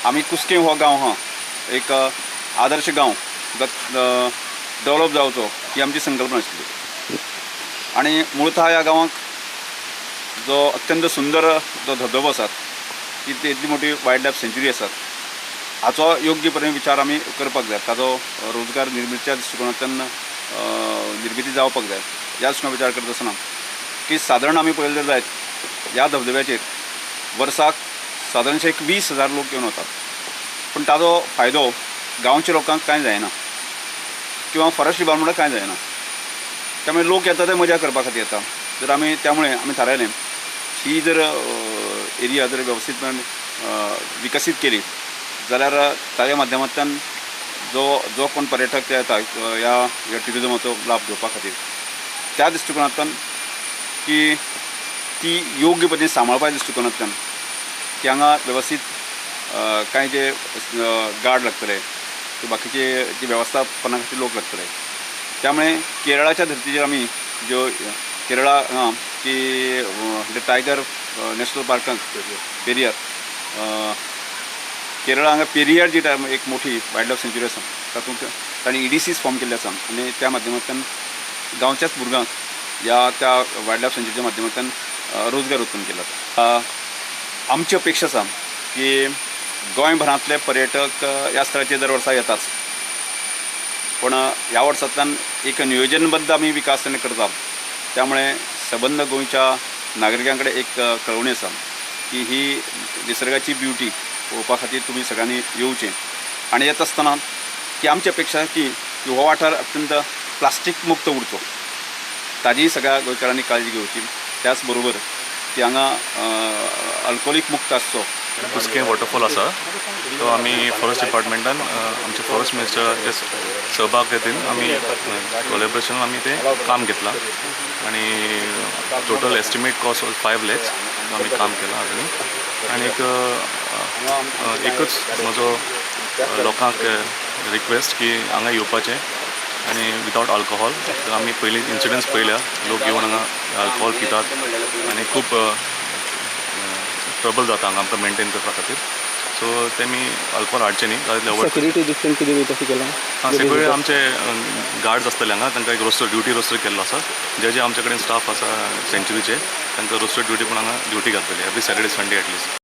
आमी कुस्कें हो गांव हा एक आदर्श गांव डेव्हलप जावचो ही आमची संकल्पना आशिल्ली। आणि मूळतः ह्या गांवांक जो अत्यंत सुंदर जो धबधबो आसा ती इतली मोठी वायल्ड लायफ सेंच्युरी आसा हाचो योग्यपणे विचार आमी करपाक जाय। ताजो रोजगार निर्मितीच्या दृश्टिकोनांतल्यान निर्मिती जावपाक जाय। ह्या दृश्टिकोनान विचार करता आसतना की सादारण आमी पळयलें जर जायत ह्या धबधब्याचेर वर्साक सादारणशे एक 20,000 लोक येवन वतात, पण ताजो फायदो गांवच्या लोकांक कांय जायना किंवा फॉरेस्ट डिपार्टमेंटाक कांय जायना। त्यामुळे लोक येतात ते मजा करपा खातीर येता। जर आमी त्यामुळे आमी थारायलें ही जर एरिया जर वेवस्थीतपणान विकसीत केली जाल्यार ताच्या माध्यमांतल्यान जो कोण पर्यटक ते येता ह्या ट्युरिजमाचो लाभ घेवपा खातीर त्या दृश्टिकोनांतल्यान की ती योग्य पद्दतीन सांबाळपाच्या दृश्टिकोनांतल्यान की हांगा वेवस्थीत कांय जे गार्ड लागतले ते बाकीचे जी वेवस्थापना खातीर लोक लागतले। त्यामुळे केरळाच्या धर्तीचेर आमी ज्यो केरळा हांगा की टायगर नॅशनल पार्कांत पेरियार केरळा हांगा पेरियार जी एक मोठी वायल्ड लायफ सेंच्युरी आसा तातूंत तांणी EDCs फॉर्म केल्ले आसा आनी त्या माध्यमांतल्यान गांवच्याच भुरग्यांक ह्या त्या वायल्ड लायफ सेंच्युरीच्या माध्यमांतल्यान रोजगार उत्पन्न केला। आमची अपेक्षा आसा की गोंयभरांतले पर्यटक ह्या स्थळाचेर दर वर्सा येताच, पण ह्या वर्सांतल्यान एक नियोजनबद्ध आमी विकास करता। त्यामुळे सबंद गोंयच्या नागरिकां कडेन एक कळवणी आसा की ही निसर्गाची ब्युटी पळोवपा खातीर तुमी सगळ्यांनी येवचें। आनी येता आसतना की आमची अपेक्षा की हो वाठार अत्यंत प्लास्टीक मुक्त उरचो ताजी सगळ्या गोंयकारांनी काळजी घेवची। त्याच बरोबर की हांगा अल्कोहोलीक मुक्त आसचो। कुस्कें वॉटरफॉल आसा तो आमी फॉरेस्ट डिपार्टमेंटान आमचे फॉरेस्ट मिनिस्टराचे सहभाग घेतून आमी कोलॅबोरेशन आमी ते काम घेतलां आणि टोटल एस्टिमेट कॉस्ट 5 lakhs आमी काम केलां आजुनी। आनी एकच म्हजो लोकांक रिक्वेस्ट की हांगा येवपाचें आनी विदाउट अल्कोहोल। आमी पयलीं इन्सिडंट्स पळयल्या लोक येवन हांगा अल्कोहोल पितात आनी खूब ट्रबल जाता हांगा आमकां मेंटेन करपा खातीर। सो तेमी अल्कोहोल हाडचें न्ही जाल्यार सिक्युरिटी दृश्टीन कितें तशें केलां? सगळे आमचे गार्ड्स आसतले हांगा तांकां एक ड्युटी रोस्टर केल्लो आसा। जे आमचे कडेन स्टाफ आसा सेंच्युरीचे तांकां रोस्टर ड्युटी पूण हांगा ड्युटी घालतले एवरी सॅटर्डे संडे एटलिस्ट।